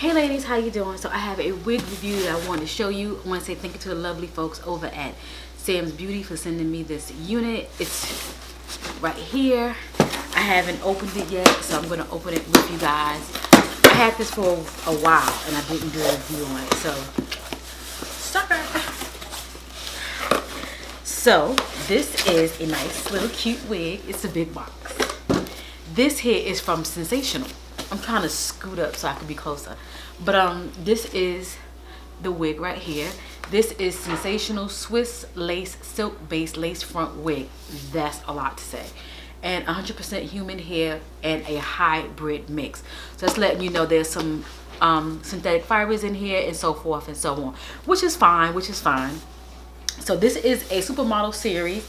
Hey ladies, how you doing? So I have a wig review that I wanted to show you. I want to say thank you to the lovely folks over at SAMSBEAUTY for sending me this unit. It's right here. I haven't opened it yet, so I'm going to open it with you guys. I had this for a while and I didn't do a review on it, so sucker. So this is a nice little cute wig. It's a big box. This here is from Sensational. I'm trying to scoot up so I can be closer. But this is the wig right here. This is Sensational Swiss lace silk base lace front wig. That's a lot to say. And 100% human hair and a hybrid mix. So that's letting you know there's some synthetic fibers in here and so forth and so on, which is fine, So this is a supermodel series.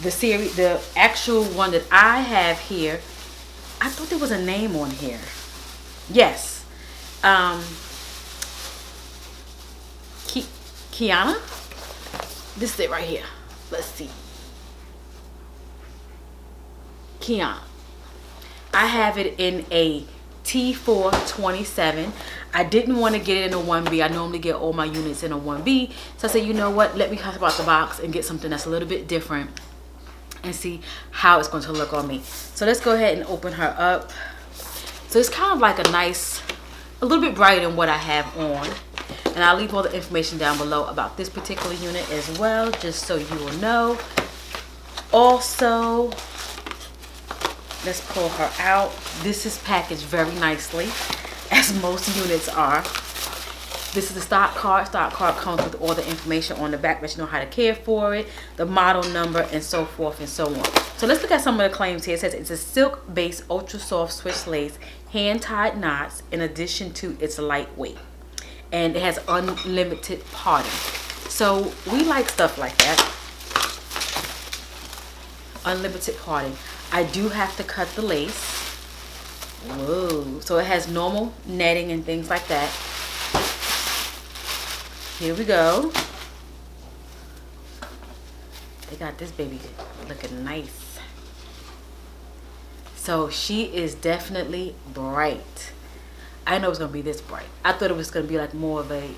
The actual one that I have here, I thought there was a name on here. Yes. Kiana. This is it right here. Let's see. Kiana. I have it in a T427. I didn't want to get it in a 1B. I normally get all my units in a 1B. So I said, you know what? Let me cut out the box and get something that's a little bit different and see how it's going to look on me. So let's go ahead and open her up. So it's kind of like a nice, a little bit brighter than what I have on. And I'll leave all the information down below about this particular unit as well, just so you will know. Also, let's pull her out. This is packaged very nicely, as most units are. This is the stock card. Stock card comes with all the information on the back, that you know how to care for it, the model number, and so forth and so on. So let's look at some of the claims here. It says it's a silk-based, ultra-soft Swiss lace, hand-tied knots, in addition to its lightweight. And it has unlimited parting. So we like stuff like that. Unlimited parting. I do have to cut the lace. Whoa. So it has normal netting and things like that. Here we go. They got this baby looking nice. So she is definitely bright. I know it's gonna be this bright. I thought it was gonna be like more of a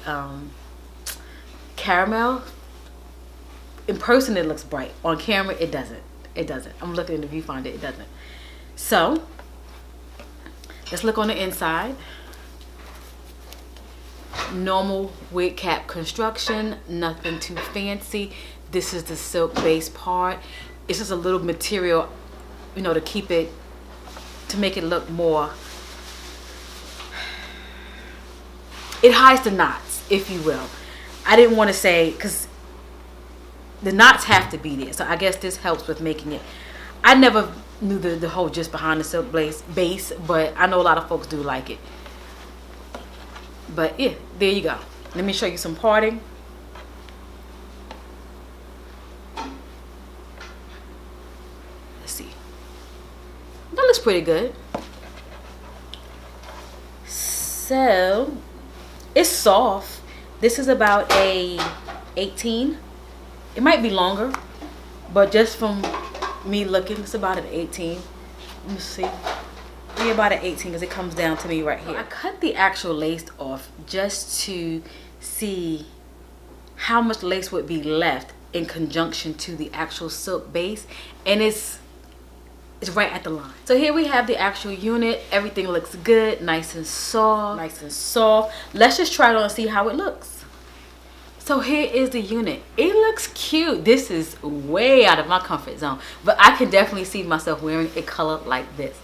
caramel. In person it looks bright. On camera it doesn't. It doesn't. I'm looking in the viewfinder, it doesn't. So let's look on the inside. Normal wig cap construction, nothing too fancy. This is the silk base part. It's just a little material, you know, to keep it, to make it look more, it hides the knots, if you will. I didn't want to say, because the knots have to be there, so I guess this helps with making it. I never knew the whole gist behind the silk base, but I know a lot of folks do like it. But yeah, there you go. Let me show you some parting. Let's see. That looks pretty good. So it's soft. This is about a 18. It might be longer, but just from me looking, it's about an 18. Let me see. Yeah, about an 18 because it comes down to me right here. I cut the actual lace off just to see how much lace would be left in conjunction to the actual silk base, and it's right at the line. So here we have the actual unit. Everything looks good, nice and soft, Let's just try it on and see how it looks. So here is the unit. It looks cute. This is way out of my comfort zone, but I can definitely see myself wearing a color like this.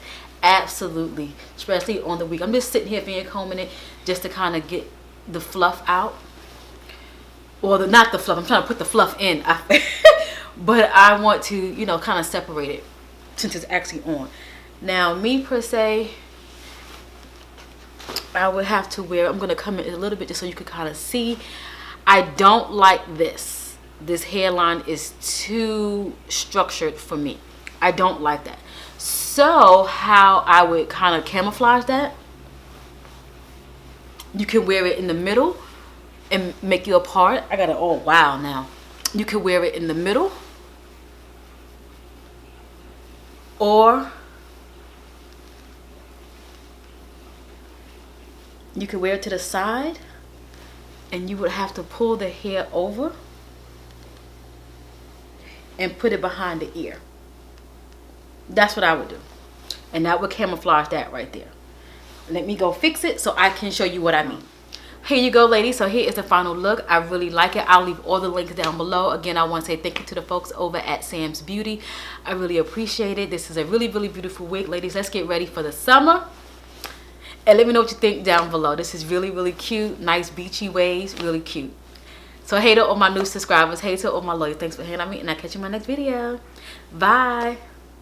Absolutely, especially on the wig. I'm just sitting here finger combing it just to kind of get the fluff out. Or not the fluff, I'm trying to put the fluff in. But I want to, you know, kind of separate it since it's actually on. Now, me per se, I would have to wear, I'm going to come in a little bit just so you can kind of see. I don't like this. This hairline is too structured for me. I don't like that. So how I would kind of camouflage that, you can wear it in the middle and make you a part. I got it all wow now. You can wear it in the middle, or You could wear it to the side, and you would have to pull the hair over and put it behind the ear. That's what I would do, and that would camouflage that right there. Let me go fix it so I can show you what I mean. Here you go, ladies. So here is the final look. I really like it. I'll leave all the links down below. Again, I want to say thank you to the folks over at Sam's Beauty. I really appreciate it. This is a really, really beautiful wig, ladies. Let's get ready for the summer. And let me know what you think down below. This is really, really cute. Nice beachy waves. Really cute. So hey to all my new subscribers. Hey to all my loyal. Thanks for hanging out with me. And I'll catch you in my next video. Bye.